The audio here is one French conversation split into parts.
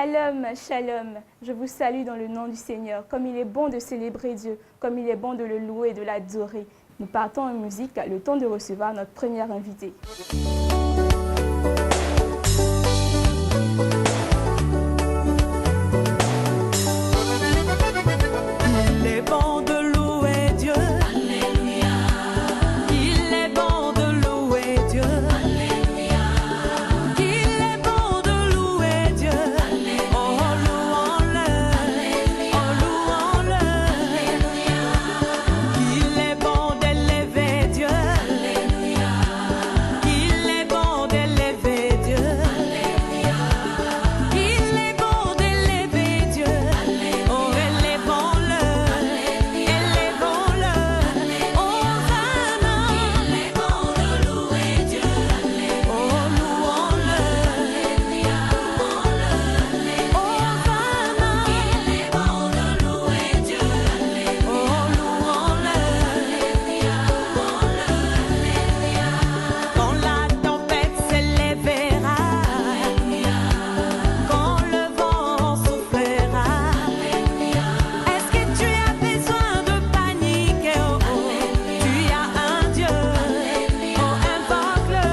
Shalom, shalom. Je vous salue dans le nom du Seigneur. Comme il est bon de célébrer Dieu, comme il est bon de le louer et de l'adorer. Nous partons en musique, le temps de recevoir notre première invitée. Il est bon de louer Dieu. Alléluia. Il est bon de louer Dieu. Alléluia. Il est bon de louer Dieu. Alléluia. Oh, louons-le. Alléluia. Oh, louons-le. Alléluia. Il est bon d'élever Dieu. Alléluia. Il est bon d'élever Dieu. Alléluia. Il est bon d'élever Dieu. Alléluia. Oh, élevons-le. Quand la tempête s'élèvera, quand le vent soufflera, est-ce que tu as besoin de paniquer? Oh, oh, tu as un Dieu, oh, invoque-le.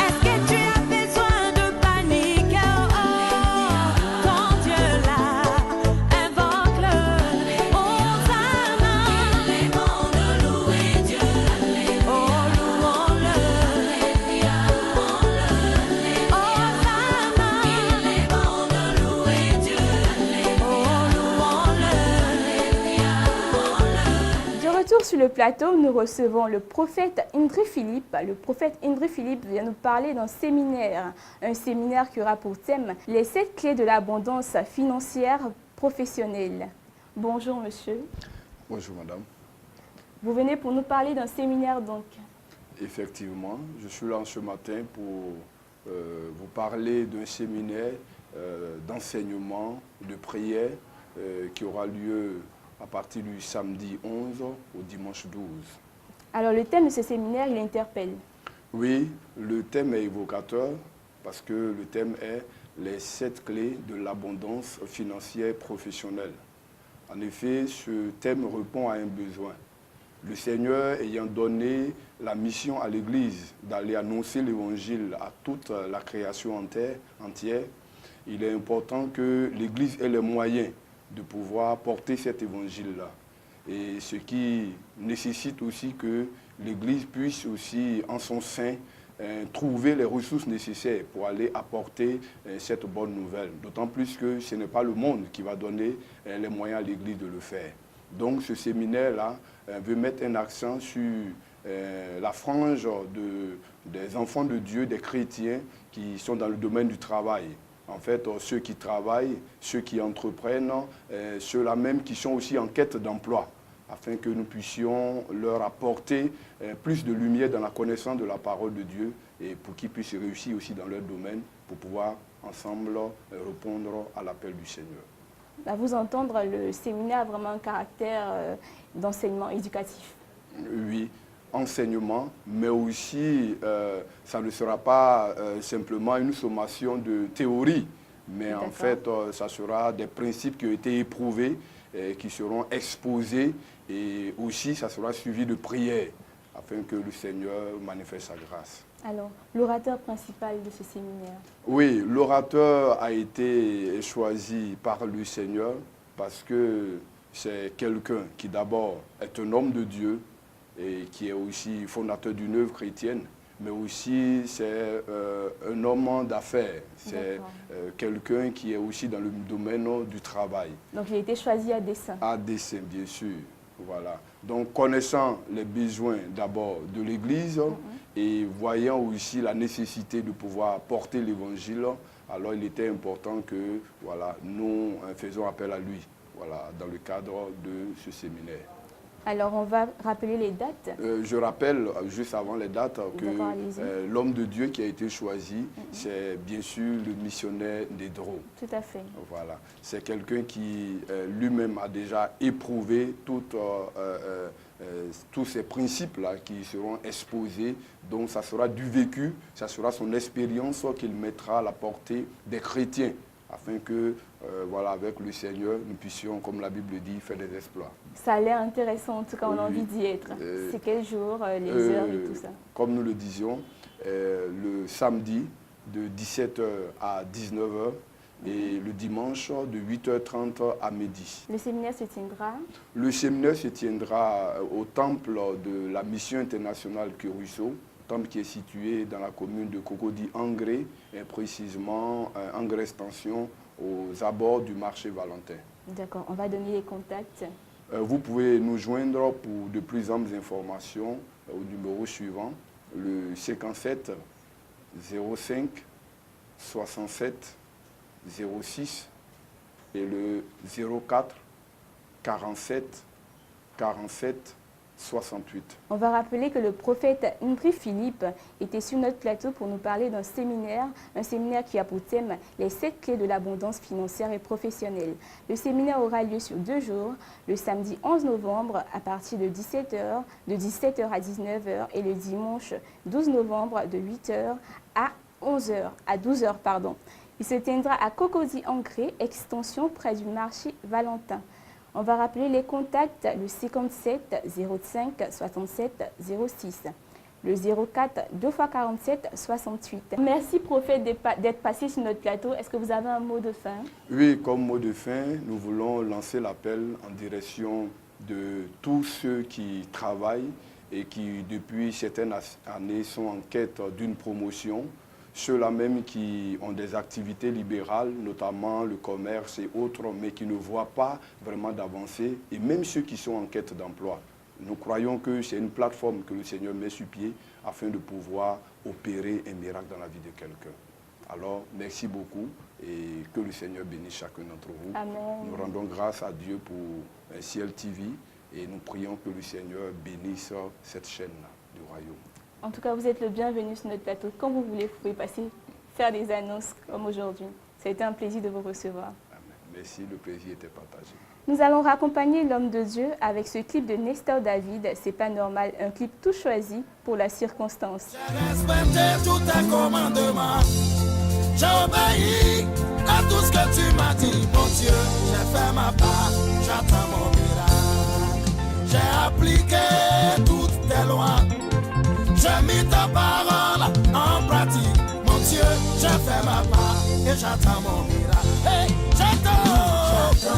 Est-ce que tu as besoin de paniquer? Oh, oh, ton Dieu là, invoque-le. Hosanna, il est bon de louer Dieu. Oh, louons-le. Hosanna, il est bon de louer Dieu. Oh, louons-le. De retour sur le plateau, nous recevons le prophète Indri Philippe. Le prophète Indri Philippe vient nous parler d'un séminaire. Un séminaire qui aura pour thème les 7 clés de l'abondance financière professionnelle. Bonjour monsieur. Bonjour madame. Vous venez pour nous parler d'un séminaire donc. Effectivement, je suis là ce matin pour vous parler d'un séminaire d'enseignement, de prière qui aura lieu à partir du samedi 11 au dimanche 12. Alors le thème de ce séminaire, il interpelle. Oui, le thème est évocateur parce que le thème est les 7 clés de l'abondance financière professionnelle. En effet, ce thème répond à un besoin. Le Seigneur ayant donné la mission à l'Église d'aller annoncer l'Évangile à toute la création entière, il est important que l'Église ait les moyens de pouvoir porter cet Évangile-là. Et ce qui nécessite aussi que l'Église puisse aussi, en son sein, trouver les ressources nécessaires pour aller apporter cette bonne nouvelle. D'autant plus que ce n'est pas le monde qui va donner les moyens à l'Église de le faire. Donc ce séminaire-là veut mettre un accent sur la frange des enfants de Dieu, des chrétiens qui sont dans le domaine du travail. En fait, ceux qui travaillent, ceux qui entreprennent, ceux-là même qui sont aussi en quête d'emploi, afin que nous puissions leur apporter plus de lumière dans la connaissance de la parole de Dieu et pour qu'ils puissent réussir aussi dans leur domaine pour pouvoir ensemble répondre à l'appel du Seigneur. À vous entendre, le séminaire a vraiment un caractère d'enseignement éducatif. Oui, enseignement, mais aussi ça ne sera pas simplement une sommation de théorie, mais en fait ça sera des principes qui ont été éprouvés, qui seront exposés et aussi ça sera suivi de prières afin que le Seigneur manifeste sa grâce. Alors, l'orateur principal de ce séminaire? Oui, l'orateur a été choisi par le Seigneur parce que c'est quelqu'un qui d'abord est un homme de Dieu et qui est aussi fondateur d'une œuvre chrétienne, mais aussi c'est un homme d'affaires, c'est quelqu'un qui est aussi dans le domaine du travail. Donc il a été choisi à dessein? À dessein, bien sûr. Voilà. Donc connaissant les besoins d'abord de l'Église et voyant aussi la nécessité de pouvoir porter l'Évangile, alors il était important que voilà, nous faisons appel à lui voilà, dans le cadre de ce séminaire. Alors, on va rappeler les dates. Je rappelle, juste avant les dates, que l'homme de Dieu qui a été choisi, c'est bien sûr le missionnaire Ndedro. Tout à fait. Voilà. C'est quelqu'un qui lui-même a déjà éprouvé toute tous ces principes-là qui seront exposés. Donc ça sera du vécu, ça sera son expérience qu'il mettra à la portée des chrétiens, afin que, voilà, avec le Seigneur, nous puissions, comme la Bible dit, faire des exploits. Ça a l'air intéressant, en tout cas, on a Oui. envie d'y être. C'est quel jour, les heures et tout ça? Comme nous le disions, le samedi de 17h à 19h et le dimanche de 8h30 à midi. Le séminaire se tiendra? Le séminaire se tiendra au temple de la mission internationale Curusseau, temple qui est situé dans la commune de Cocody-Angré, et précisément Angré Extension, aux abords du marché Valentin. D'accord, on va donner les contacts. Vous pouvez nous joindre pour de plus amples informations au numéro suivant, le 57 05 67 06 et le 04 47 47 68. On va rappeler que le prophète Indri Philippe était sur notre plateau pour nous parler d'un séminaire qui a pour thème les 7 clés de l'abondance financière et professionnelle. Le séminaire aura lieu sur 2 jours, le samedi 11 novembre à partir de 17h, de 17h à 19h et le dimanche 12 novembre de 8h à 12h. Il se tiendra à Cocody-Angré, extension près du marché Valentin. On va rappeler les contacts, le 57 05 67 06, le 04 2 x 47 68. Merci prophète d'être passé sur notre plateau. Est-ce que vous avez un mot de fin? Oui, comme mot de fin, nous voulons lancer l'appel en direction de tous ceux qui travaillent et qui, depuis certaines années, sont en quête d'une promotion. Ceux-là même qui ont des activités libérales, notamment le commerce et autres, mais qui ne voient pas vraiment d'avancée, et même ceux qui sont en quête d'emploi. Nous croyons que c'est une plateforme que le Seigneur met sur pied afin de pouvoir opérer un miracle dans la vie de quelqu'un. Alors, merci beaucoup et que le Seigneur bénisse chacun d'entre vous. Amen. Nous rendons grâce à Dieu pour Ciel TV et nous prions que le Seigneur bénisse cette chaîne-là du royaume. En tout cas, vous êtes le bienvenu sur notre plateau. Quand vous voulez, vous pouvez passer, faire des annonces comme aujourd'hui. Ça a été un plaisir de vous recevoir. Amen. Merci, le plaisir était partagé. Nous allons raccompagner l'homme de Dieu avec ce clip de Nestor David, C'est pas normal, un clip tout choisi pour la circonstance. J'ai respecté tous tes commandements, j'ai obéi à tout ce que tu m'as dit, mon Dieu. J'ai fait ma part, j'attends mon miracle. J'ai appliqué toutes tes lois, j'ai mis ta parole en pratique, mon Dieu. J'ai fait ma part et j'attends mon miracle. Hey, j'attends mon miracle.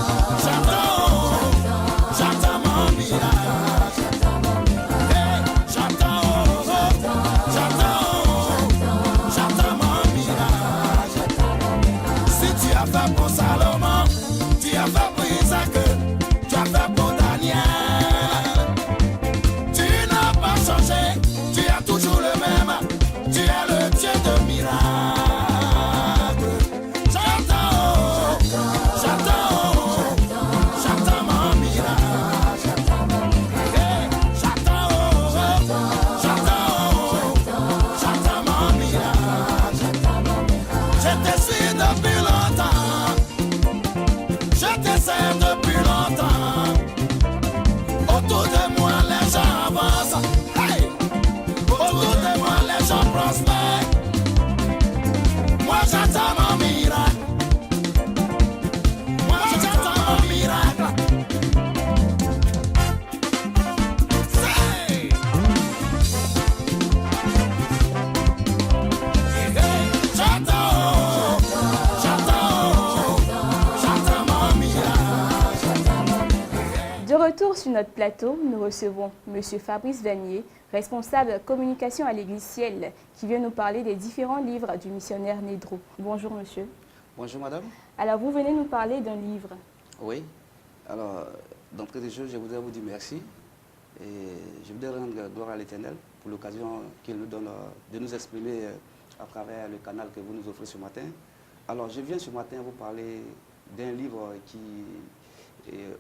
Hey, j'attends mon miracle. Si tu as fait pour Salomon, tu as fait pour Isaac, tu as fait pour Daniel. Tu n'as pas changé, tu es toujours le même, tu es le Dieu de miracles. Depuis longtemps, autour de moi les gens avancent, hey! Autour de moi les gens prospèrent. Moi j'attends mon miracle. Moi j'attends mon miracle. Hey! Hey! J'attends mon miracle. De retour sur notre plateau, nous recevons M. Fabrice Vanier, responsable communication à l'Église Ciel, qui vient nous parler des différents livres du missionnaire Nedro. Bonjour monsieur. Bonjour madame. Alors vous venez nous parler d'un livre. Oui. Alors, d'entrée de jeu, je voudrais vous dire merci. Et je voudrais rendre gloire à l'Éternel pour l'occasion qu'il nous donne de nous exprimer à travers le canal que vous nous offrez ce matin. Alors, je viens ce matin vous parler d'un livre qui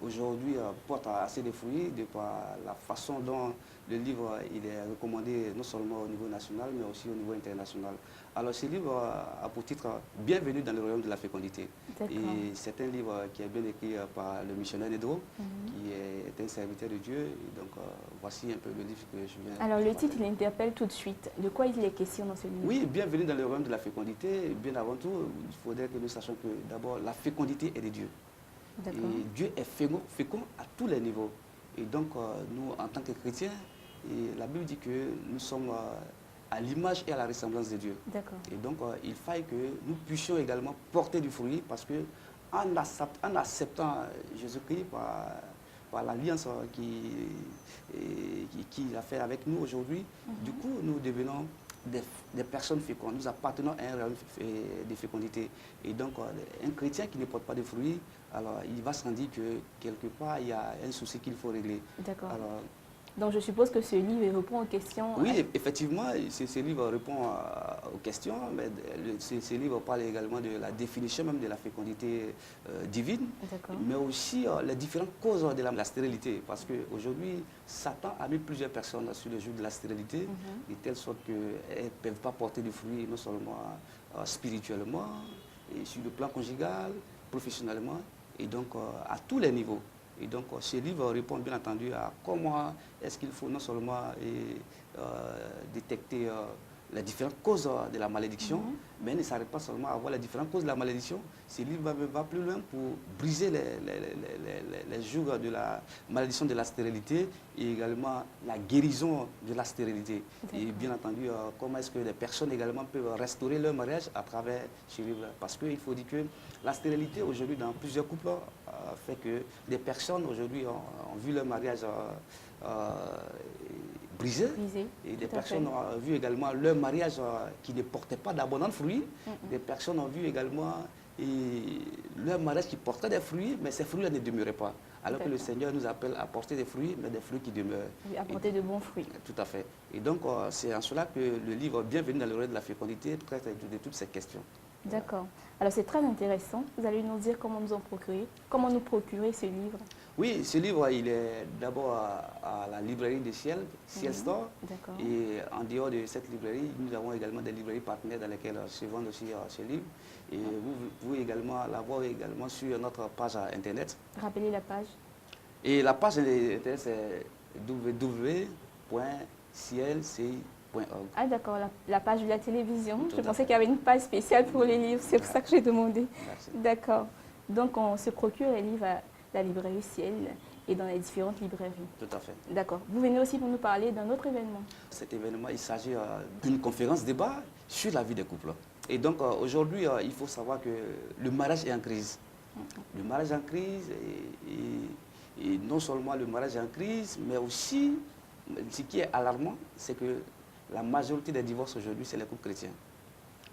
aujourd'hui porte assez de fruits de par la façon dont le livre il est recommandé non seulement au niveau national mais aussi au niveau international. Alors ce livre a pour titre Bienvenue dans le royaume de la fécondité. Et c'est un livre qui est bien écrit par le missionnaire Nedro, qui est un serviteur de Dieu. Et donc voici un peu le livre que je viens. Alors le titre, il interpelle tout de suite. De quoi il est question dans ce livre? Oui, Bienvenue dans le royaume de la fécondité. Bien avant tout, il faudrait que nous sachions que d'abord la fécondité est de Dieu. Et Dieu est fécond à tous les niveaux. Et donc nous, en tant que chrétiens, la Bible dit que nous sommes à l'image et à la ressemblance de Dieu. Et donc, il faille que nous puissions également porter du fruit parce que en acceptant Jésus-Christ par l'alliance qu'il a fait avec nous aujourd'hui, du coup, nous devenons des personnes fécondes. Nous appartenons à un royaume de fécondité. Et donc, un chrétien qui ne porte pas de fruits, alors il va se rendre que quelque part, il y a un souci qu'il faut régler. Alors, donc je suppose que ce livre répond aux questions. Oui, effectivement, ce livre répond aux questions, mais ce livre parle également de la définition même de la fécondité divine, mais aussi les différentes causes de la stérilité. Parce qu'aujourd'hui, Satan a mis plusieurs personnes sur le joug de la stérilité, de telle sorte qu'elles ne peuvent pas porter de fruits, non seulement spirituellement, et sur le plan conjugal, professionnellement, et donc à tous les niveaux. Et donc, ce livre répond bien entendu à comment est-ce qu'il faut non seulement détecter les différentes causes de la malédiction, mais il ne s'arrête pas seulement à voir les différentes causes de la malédiction. Ce livre va plus loin pour briser les jours de la malédiction de la stérilité et également la guérison de la stérilité. Et bien entendu, comment est-ce que les personnes également peuvent restaurer leur mariage à travers ce livre. Parce qu'il faut dire que la stérilité aujourd'hui dans plusieurs couples fait que des personnes aujourd'hui ont vu leur mariage brisé et des personnes ont vu également leur mariage qui ne portait pas d'abondants fruits. Des personnes ont vu également leur mariage qui portait des fruits, mais ces fruits-là ne demeuraient pas. Alors que le Seigneur nous appelle à porter des fruits, mais des fruits qui demeurent. Oui, à porter de bons fruits. Tout à fait. Et donc, c'est en cela que le livre Bienvenue dans le royaume de la fécondité traite de toutes ces questions. D'accord. Alors c'est très intéressant. Vous allez nous dire comment nous en procurer, comment nous procurer ce livre. Oui, ce livre, il est d'abord à la librairie de Ciel, Ciel Store. Et en dehors de cette librairie, nous avons également des librairies partenaires dans lesquelles se vendent aussi ce livre. Et vous pouvez également l'avoir également sur notre page internet. Rappelez la page. Et la page internet, c'est www.cielci.org. Ah d'accord, la page de la télévision. Je pensais qu'il y avait une page spéciale pour les livres, c'est pour ça que j'ai demandé. D'accord. Donc on se procure les livres à la librairie Ciel et dans les différentes librairies. Tout à fait. D'accord. Vous venez aussi pour nous parler d'un autre événement. Cet événement, il s'agit d'une conférence débat sur la vie des couples. Et donc aujourd'hui, il faut savoir que le mariage est en crise. Le mariage est en crise et non seulement le mariage est en crise, mais aussi, ce qui est alarmant, c'est que la majorité des divorces aujourd'hui, c'est les couples chrétiens.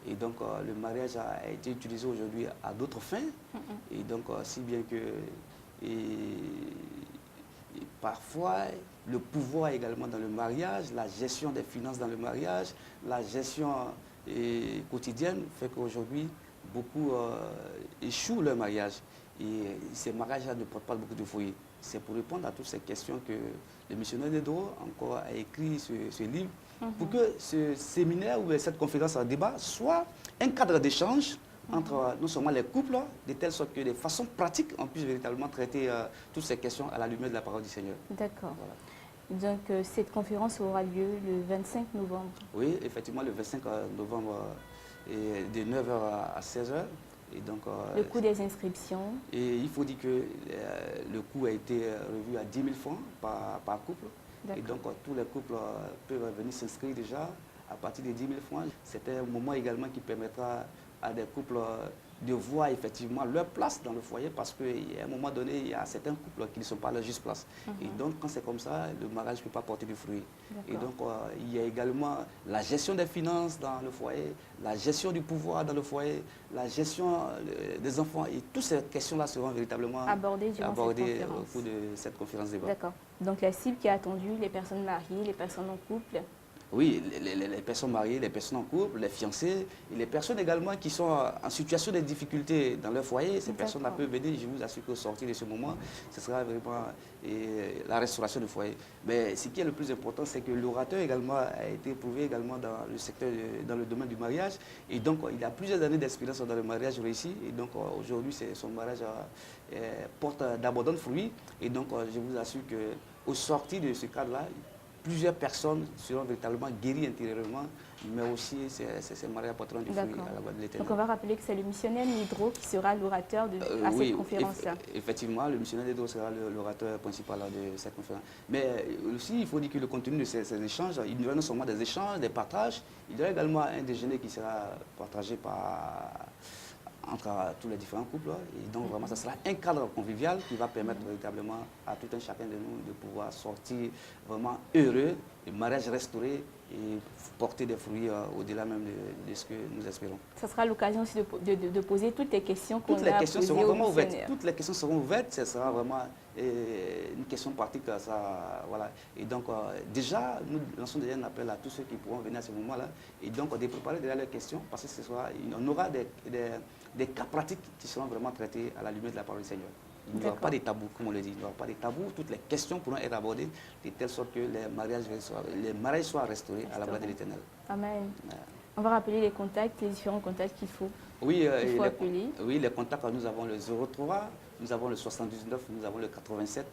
Et donc, le mariage a été utilisé aujourd'hui à d'autres fins. Et donc, si bien que parfois, le pouvoir également dans le mariage, la gestion des finances dans le mariage, la gestion quotidienne fait qu'aujourd'hui, beaucoup échouent leur mariage. Et ces mariages-là ne portent pas beaucoup de fruits. C'est pour répondre à toutes ces questions que le missionnaire Nedro encore a écrit ce livre, pour que ce séminaire ou cette conférence en débat soit un cadre d'échange entre non seulement les couples, de telle sorte que de façon pratique, on puisse véritablement traiter toutes ces questions à la lumière de la parole du Seigneur. D'accord. Voilà. Donc cette conférence aura lieu le 25 novembre. Oui, effectivement, le 25 novembre, de 9h à 16h. Et donc, le coût des inscriptions. Et il faut dire que le coût a été revu à 10 000 francs par couple. Et donc, tous les couples peuvent venir s'inscrire déjà à partir de 10 000 francs. C'est un moment également qui permettra à des couples de voir effectivement leur place dans le foyer, parce qu'à un moment donné, il y a certains couples qui ne sont pas à leur juste place. Et donc, quand c'est comme ça, le mariage ne peut pas porter du fruit. Et donc, il y a également la gestion des finances dans le foyer, la gestion du pouvoir dans le foyer, la gestion des enfants. Et toutes ces questions-là seront véritablement abordées au cours de cette conférence débat. D'accord. Donc, la cible qui est attendue, les personnes mariées, les personnes en couple. Oui, les personnes mariées, les personnes en couple, les fiancés, et les personnes également qui sont en situation de difficulté dans leur foyer. Ces personnes-là peuvent venir, je vous assure qu'au sortir de ce moment, ce sera vraiment la restauration du foyer. Mais ce qui est le plus important, c'est que l'orateur également a été éprouvé également dans le secteur, dans le domaine du mariage. Et donc, il a plusieurs années d'expérience dans le mariage réussi. Et donc, aujourd'hui, son mariage porte d'abondants fruits. Et donc, je vous assure qu'au sortir de ce cadre-là, plusieurs personnes seront véritablement guéries intérieurement, mais aussi ces mariages apporteront du fruit à la gloire de l'Éternel. Donc on va rappeler que c'est le missionnaire Nidro qui sera l'orateur à cette conférence-là. Effectivement, le missionnaire Nidro sera l'orateur principal de cette conférence. Mais aussi, il faut dire que le contenu de ces échanges, il y aura non seulement des échanges, des partages, il y aura également un déjeuner qui sera partagé entre tous les différents couples. Et donc vraiment, ça sera un cadre convivial qui va permettre véritablement à tout un chacun de nous de pouvoir sortir vraiment heureux, le mariage restauré et porter des fruits au-delà même de ce que nous espérons. Ça sera l'occasion aussi de poser toutes les questions qu'on a posées Toutes les questions seront ouvertes, ce sera vraiment une question pratique. Ça, voilà. Et donc déjà, nous lançons déjà un appel à tous ceux qui pourront venir à ce moment-là et donc de préparer déjà leurs questions parce que on aura des cas pratiques qui seront vraiment traités à la lumière de la parole du Seigneur. Il n'y aura pas de tabous, comme on le dit. Il n'y aura pas de tabous. Toutes les questions pourront être abordées de telle sorte que les mariages soient restaurés à la gloire de l'Éternel. Amen. On va rappeler les contacts, les différents contacts qu'il faut, appeler. Oui, les contacts, nous avons le 03, nous avons le 79, nous avons le 87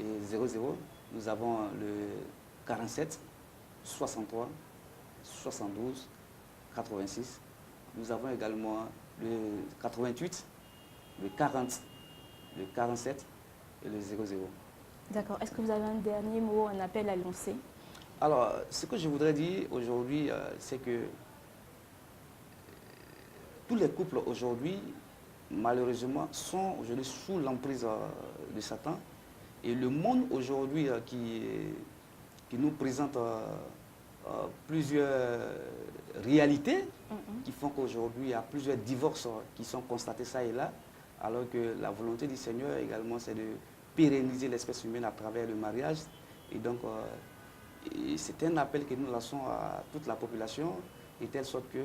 et 00. Nous avons le 47, 63, 72, 86. Nous avons également le 88, le 40, le 47 et le 00. D'accord. Est-ce que vous avez un dernier mot, un appel à lancer? Alors, ce que je voudrais dire aujourd'hui, c'est que tous les couples aujourd'hui, malheureusement, sont aujourd'hui sous l'emprise de Satan. Et le monde aujourd'hui qui nous présente plusieurs réalités qui font qu'aujourd'hui, il y a plusieurs divorces qui sont constatés ça et là, alors que la volonté du Seigneur également, c'est de pérenniser l'espèce humaine à travers le mariage. Et donc, c'est un appel que nous lançons à toute la population, de telle sorte que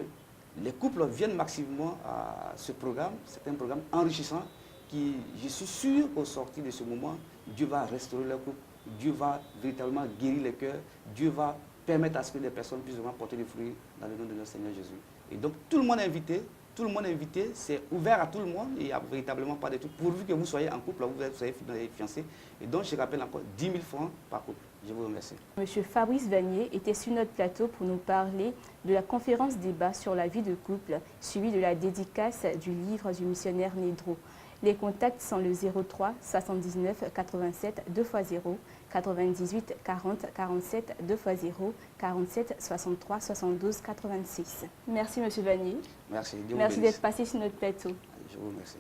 les couples viennent massivement à ce programme. C'est un programme enrichissant qui, je suis sûr qu'au sortir de ce moment, Dieu va restaurer leur couple, Dieu va véritablement guérir les cœurs, Dieu va permettre à ce que les personnes puissent vraiment porter des fruits dans le nom de notre Seigneur Jésus. Et donc, tout le monde est invité, c'est ouvert à tout le monde, il n'y a véritablement pas de tout. Pourvu que vous soyez en couple, vous soyez fiancés. Et donc, je rappelle encore 10 000 francs par couple. Je vous remercie. Monsieur Fabrice Vanier était sur notre plateau pour nous parler de la conférence débat sur la vie de couple, suivie de la dédicace du livre du missionnaire Nidro. Les contacts sont le 03 79 87 2x0, 98 40 47 2x0, 47 63 72 86. Merci Monsieur Vanier. Merci. Merci d'être passé sur notre plateau. Je vous remercie.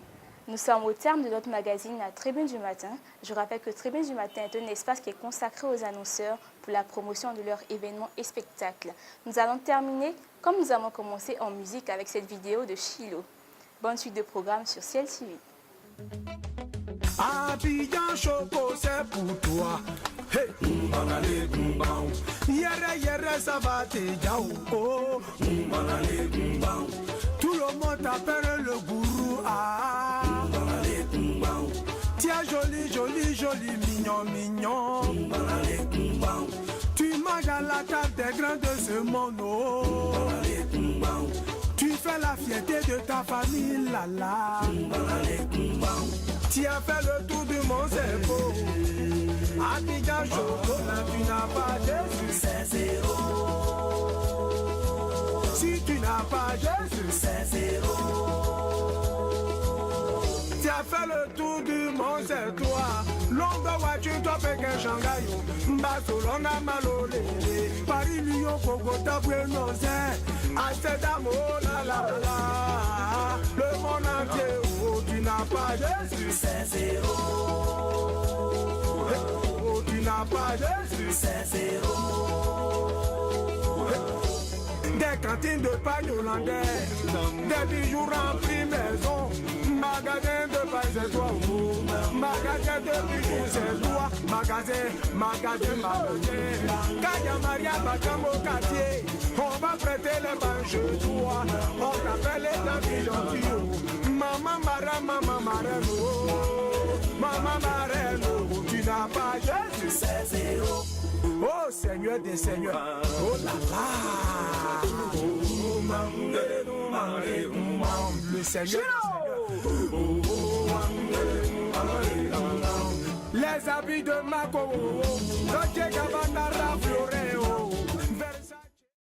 Nous sommes au terme de notre magazine La Tribune du Matin. Je rappelle que Tribune du Matin est un espace qui est consacré aux annonceurs pour la promotion de leurs événements et spectacles. Nous allons terminer, comme nous avons commencé, en musique avec cette vidéo de Chilo. Bonne suite de programme sur Ciel TV. Abidjan Choco, c'est pour toi. Hey, Mbanale Mbao. Yere yere ça va te jaou. Oh, Mbanale Mbao. Tout le monde t'appelle le gourou. Ah, Mbanale Mbao. Tiens joli, joli, joli, mignon, mignon. Mbanale Mbao. Tu manges à la table des grands de ce monde. Oh, Mbanale Mbao. Tu fais la fierté de ta famille, là. Mbanale Mbao. Tu as fait le tour du monde, c'est beau. Abidjan Chocolat, tu n'as pas Jésus, c'est zéro. Si tu n'as pas Jésus, c'est zéro. Tu as fait le tour du monde, c'est toi. Longue voiture, toi, Pékin, Shanghai. Barcelona, Malolé. Paris, Lyon, Bogota, Buenos Aires. Amsterdam, oh là là là. Le monde entier, oh, tu n'as pas Jésus, c'est zéro. Oh, tu n'as pas Jésus, c'est zéro. Des cantines de pagne hollandais, des bijoux remplis maison, magasin de paille c'est toi, magasin de bijoux c'est toi. magasin marronnier. Kaya Maria Bakamo quartier, on va prêter les banjeux toi. On t'appelle les David. Maman Marraine, Maman Marraine, tu n'as pas Jésus, c'est zéro. Oh Seigneur des Seigneurs, oh là là, le Seigneur des Seigneurs. Les habits de Mako, Dolce Gabbana, Raffiore.